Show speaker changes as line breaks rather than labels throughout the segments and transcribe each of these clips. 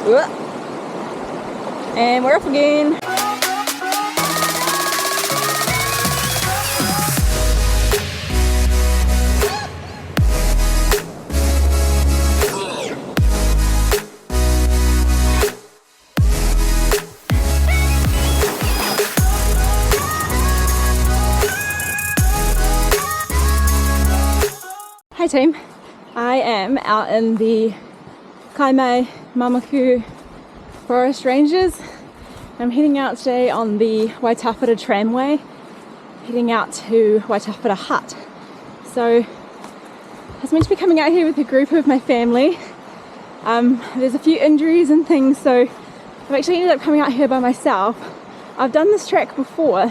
And we're off again. Hi team, I am out in the Kaimai Forest Ranges. I'm heading out today on the Waitawheta Tramway, heading out to Waitawheta Hut. So I was meant to be coming out here with a group of my family. There's a few injuries and things, so I've actually ended up coming out here by myself. I've done this track before,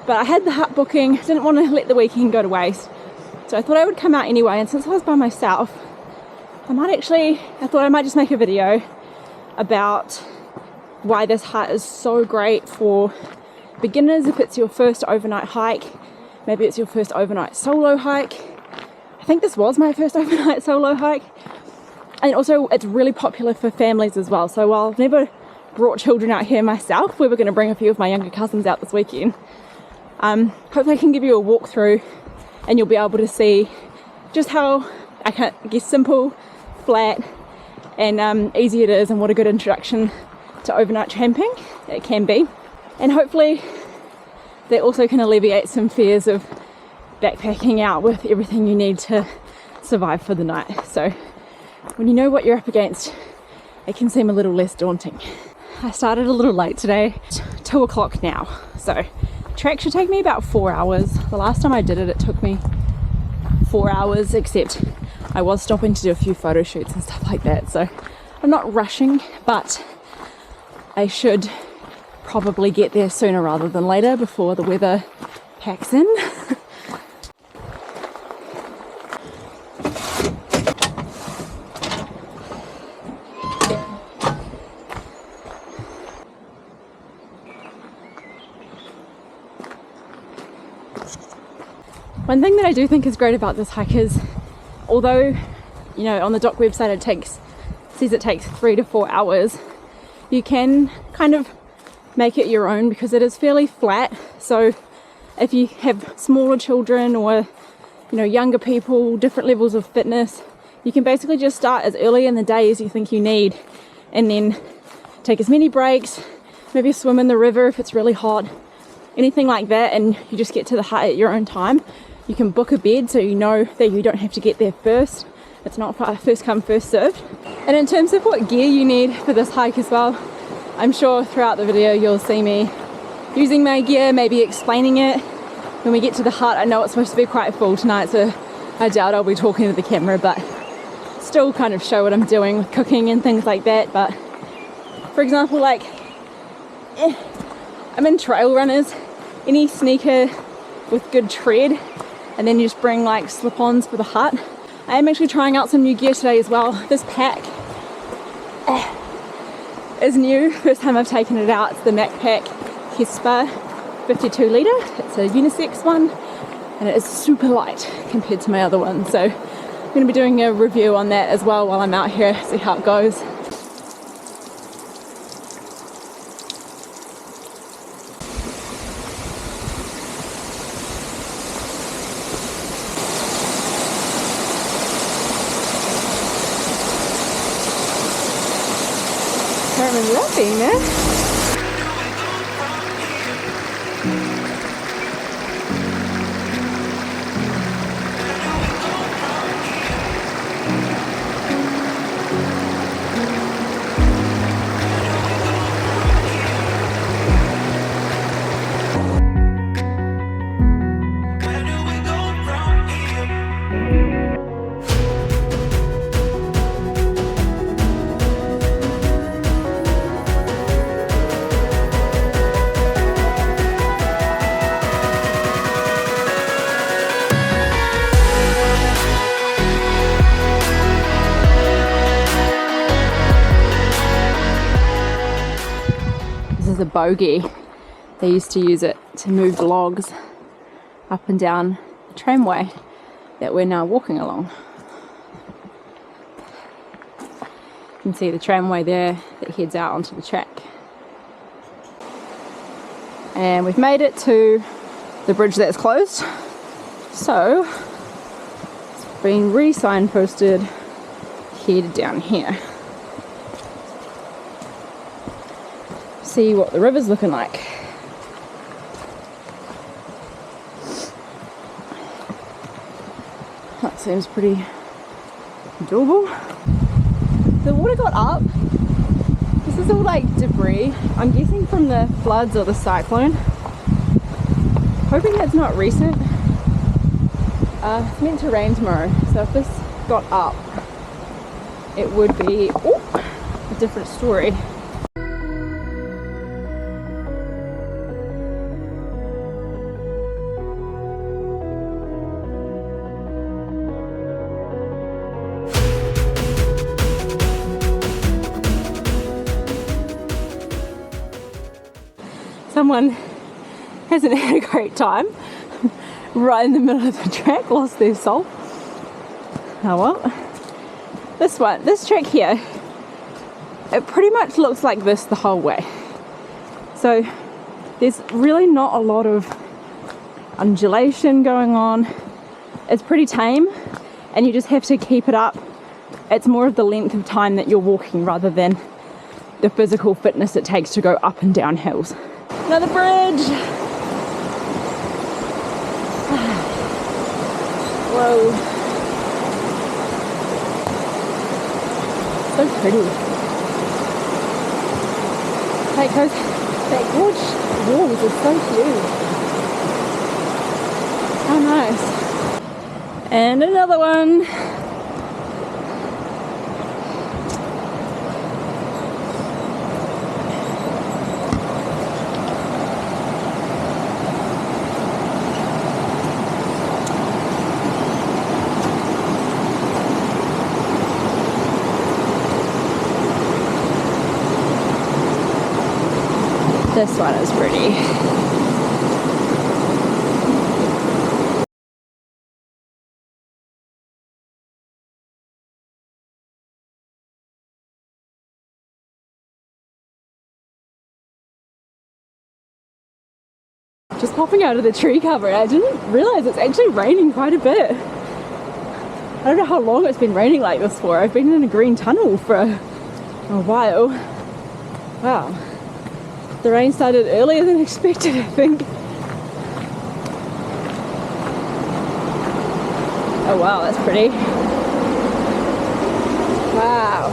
but I had the hut booking, didn't want to let the weekend go to waste. So I thought I would come out anyway, and since I was by myself, I thought I might just make a video about why this hut is so great for beginners. If it's your first overnight hike, maybe it's your first overnight solo hike. I think this was my first overnight solo hike. And also it's really popular for families as well. So while I've never brought children out here myself, we were going to bring a few of my younger cousins out this weekend. Hopefully I can give you a walkthrough and you'll be able to see just how, I guess, simple, flat and easy it is, and what a good introduction to overnight camping it can be. And hopefully that also can alleviate some fears of backpacking out with everything you need to survive for the night. So when you know what you're up against, it can seem a little less daunting. I started a little late today, 2 o'clock now, so trek should take me about 4 hours. The last time I did it, it took me 4 hours, except I was stopping to do a few photo shoots and stuff like that. So I'm not rushing, but I should probably get there sooner rather than later before the weather packs in. One thing that I do think is great about this hike is, although, you know, on the dock website it says it takes 3 to 4 hours, you can kind of make it your own because it is fairly flat. So if you have smaller children or, you know, younger people, different levels of fitness, you can basically just start as early in the day as you think you need, and then take as many breaks, maybe swim in the river if it's really hot, anything like that, and you just get to the hut at your own time. You can book a bed so you know that you don't have to get there first. It's not first come, first served. And in terms of what gear you need for this hike as well, I'm sure throughout the video you'll see me using my gear, maybe explaining it. When we get to the hut, I know it's supposed to be quite full tonight, so I doubt I'll be talking to the camera, but still kind of show what I'm doing with cooking and things like that. But for example, like, I'm in trail runners, any sneaker with good tread, and then you just bring like slip-ons for the hut. I am actually trying out some new gear today as well. This pack is new, first time I've taken it out. It's the Macpac Hesper 52 litre. It's a unisex one, and it is super light compared to my other one. So I'm going to be doing a review on that as well while I'm out here, see how it goes. I remember that being there. Is a bogey. They used to use it to move logs up and down the tramway that we're now walking along. can see the tramway there that heads out onto the track. And we've made it to the bridge that's closed. So it's been re-signposted, head down here. See what the river's looking like. That seems pretty doable. The water got up. This is all like debris. I'm guessing from the floods or the cyclone. Hoping it's not recent. It's meant to rain tomorrow, so if this got up, it would be a different story. Someone hasn't had a great time right in the middle of the track, lost their soul. Oh well. This track here, it pretty much looks like this the whole way. So there's really not a lot of undulation going on. It's pretty tame and you just have to keep it up. It's more of the length of time that you're walking rather than the physical fitness it takes to go up and down hills. Another bridge! Whoa. So pretty. Like that gorge walls are so huge. How nice. And another one. This one is pretty. Just popping out of the tree cover, I didn't realise it's actually raining quite a bit. I don't know how long it's been raining like this for. I've been in a green tunnel for a while. Wow. The rain started earlier than expected, I think. Oh wow, that's pretty. Wow.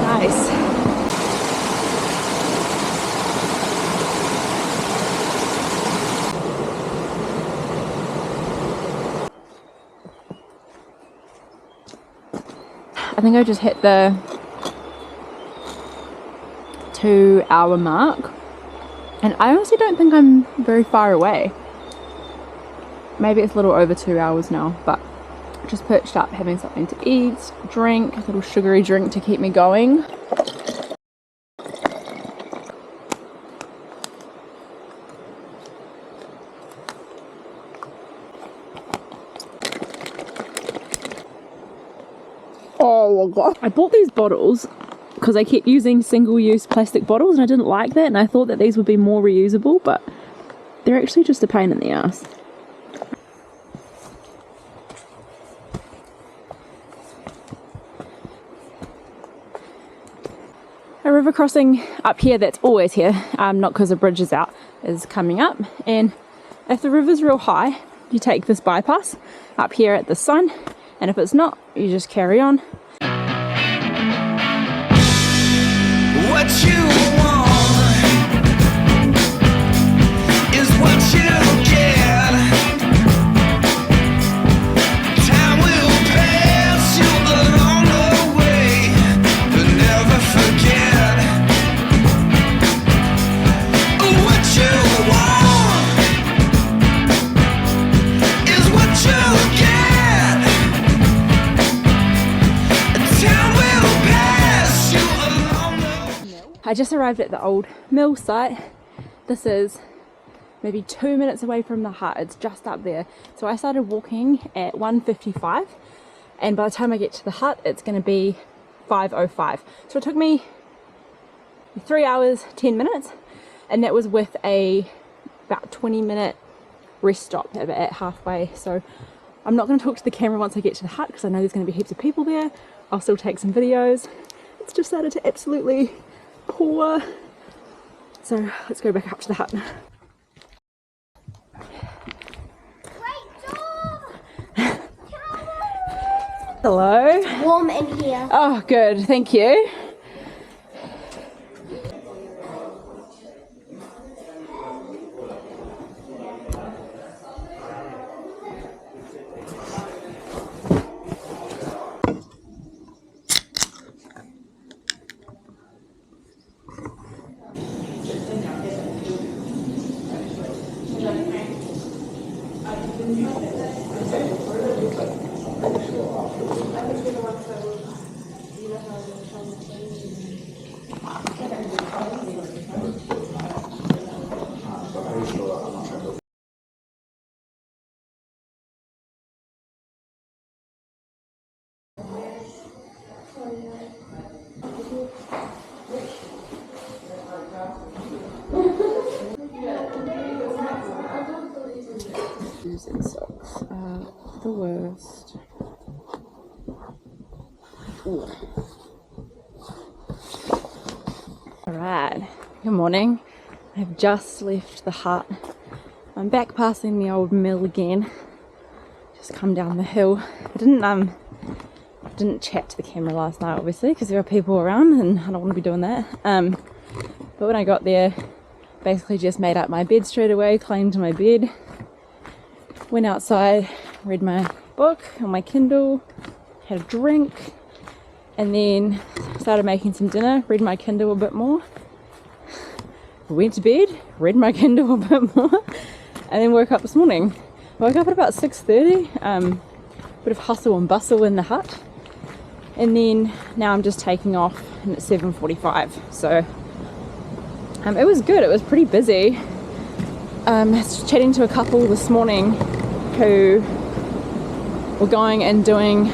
Nice. I think I just hit the 2-hour mark, and I honestly don't think I'm very far away. Maybe it's a little over 2 hours now, but just perched up having something to eat, drink, a little sugary drink to keep me going. Oh my god. I bought these bottles because I kept using single-use plastic bottles and I didn't like that, and I thought that these would be more reusable, but they're actually just a pain in the ass. A river crossing up here that's always here, not because the bridge is out, is coming up, and if the river's real high, you take this bypass up here at the sun, and if it's not, you just carry on.
What you want is what you get. Time will pass you along the way, but never forget. What you want is what you get. Time will pass you along the way.
I just arrived at the old mill site. This is maybe 2 minutes away from the hut. It's just up there. So I started walking at 1:55, and by the time I get to the hut it's going to be 5:05. So it took me 3 hours 10 minutes, and that was with a about 20-minute rest stop at halfway. So I'm not going to talk to the camera once I get to the hut because I know there's going to be heaps of people there. I'll still take some videos. It's just started to absolutely pour. So let's go back up to the hut. Hello.
Warm in here.
Oh, good. Thank you. Shoes and socks are the worst. Alright, good morning. I've just left the hut. I'm back passing the old mill again. Just come down the hill. I didn't chat to the camera last night obviously because there are people around and I don't want to be doing that. But when I got there, basically just made up my bed straight away, climbed to my bed, went outside, read my book on my Kindle, had a drink, and then started making some dinner, read my Kindle a bit more, went to bed, read my Kindle a bit more, and then woke up this morning. I woke up at about 6:30, bit of hustle and bustle in the hut, and then now I'm just taking off and it's 7:45. So it was good, it was pretty busy. I was chatting to a couple this morning who were going and doing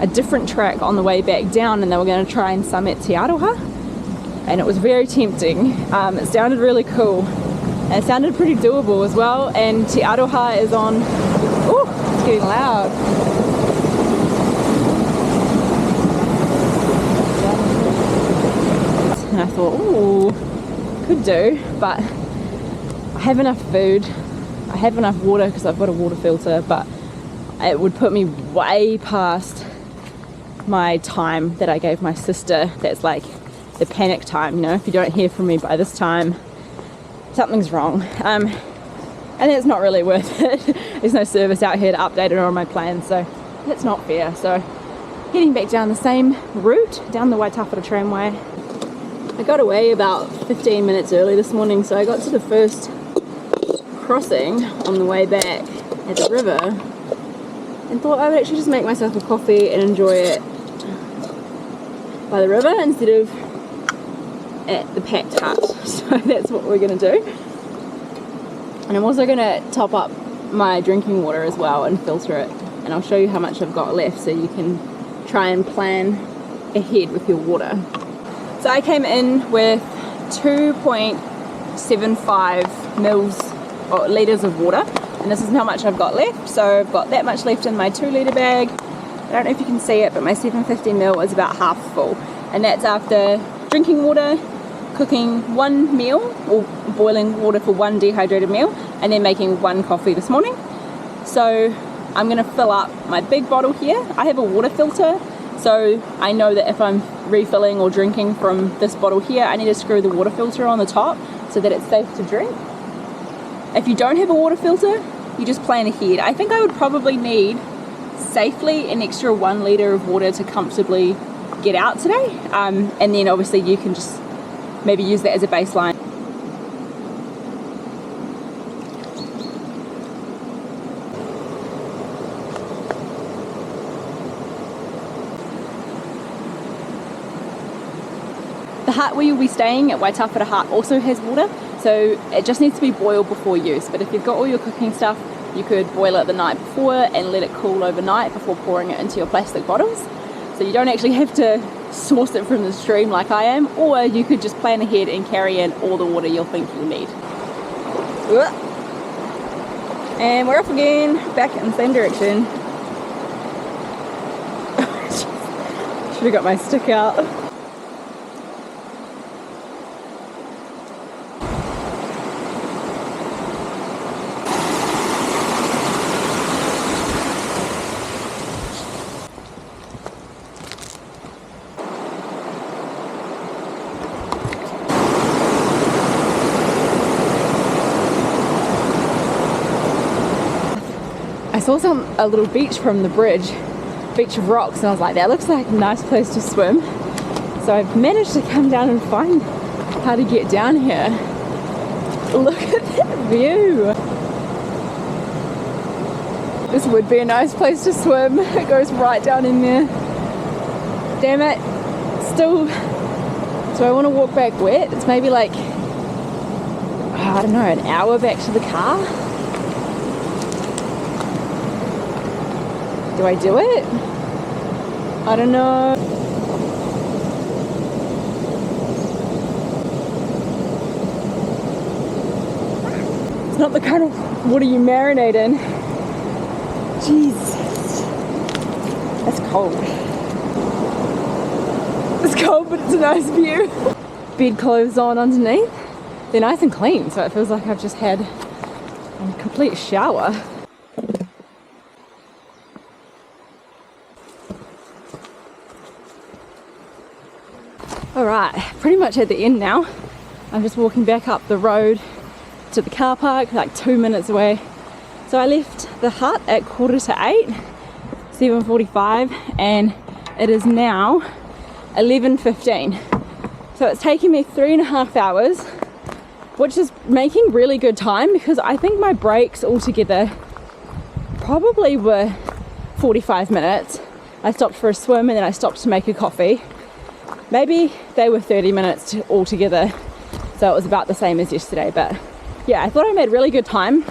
a different track on the way back down, and they were going to try and summit Te Aroha, and it was very tempting. It sounded really cool and it sounded pretty doable as well, and Te Aroha is on, oh, it's getting loud. And I thought, oh, could do, but I have enough food, I have enough water because I've got a water filter, but it would put me way past my time that I gave my sister. That's like the panic time, you know, if you don't hear from me by this time, something's wrong. And it's not really worth it. There's no service out here to update it on my plans, so that's not fair. So heading back down the same route, down the Waitawheta Tramway. I got away about 15 minutes early this morning, so I got to the first crossing on the way back at the river and thought I would actually just make myself a coffee and enjoy it by the river instead of at the packed hut. So that's what we're going to do. And I'm also going to top up my drinking water as well and filter it, and I'll show you how much I've got left so you can try and plan ahead with your water. So I came in with 2.75 mils or litres of water, and this is how much I've got left. So I've got that much left in my 2 litre bag. I don't know if you can see it, but my 750 ml is about half full, and that's after drinking water, cooking 1 meal or boiling water for 1 dehydrated meal, and then making 1 coffee this morning. So I'm going to fill up my big bottle here. I have a water filter, so I know that if I'm refilling or drinking from this bottle here, I need to screw the water filter on the top so that it's safe to drink. If you don't have a water filter, you just plan ahead. I think I would probably need safely an extra 1 litre of water to comfortably get out today, and then obviously you can just maybe use that as a baseline. The hut where you'll be staying at Waitawheta Hut also has water, So it just needs to be boiled before use. But if you've got all your cooking stuff, you could boil it the night before and let it cool overnight before pouring it into your plastic bottles. So you don't actually have to source it from the stream like I am, or you could just plan ahead and carry in all the water you'll think you'll need. And we're off again, back in the same direction. Should have got my stick out. I saw a little beach from the bridge, beach of rocks, and I was like, that looks like a nice place to swim. So I've managed to come down and find how to get down here. Look at that view. This would be a nice place to swim. It goes right down in there. Damn it. Still, do I want to walk back wet? It's maybe like, I don't know, an hour back to the car. Do I do it? I don't know. It's not the kind of water you marinate in. Jesus. That's cold. It's cold, but it's a nice view. Bed clothes on underneath. They're nice and clean, so it feels like I've just had a complete shower. Alright, pretty much at the end now. I'm just walking back up the road to the car park, like 2 minutes away. So I left the hut at 7:45, 7:45, and it is now 11:15. So it's taking me 3.5 hours, which is making really good time because I think my breaks altogether probably were 45 minutes. I stopped for a swim and then I stopped to make a coffee. Maybe they were 30 minutes altogether, so it was about the same as yesterday. But yeah, I thought I made really good time.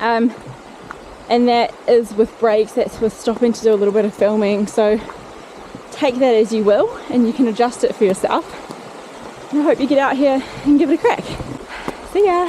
And that is with breaks, that's with stopping to do a little bit of filming. So take that as you will, and you can adjust it for yourself. And I hope you get out here and give it a crack. See ya.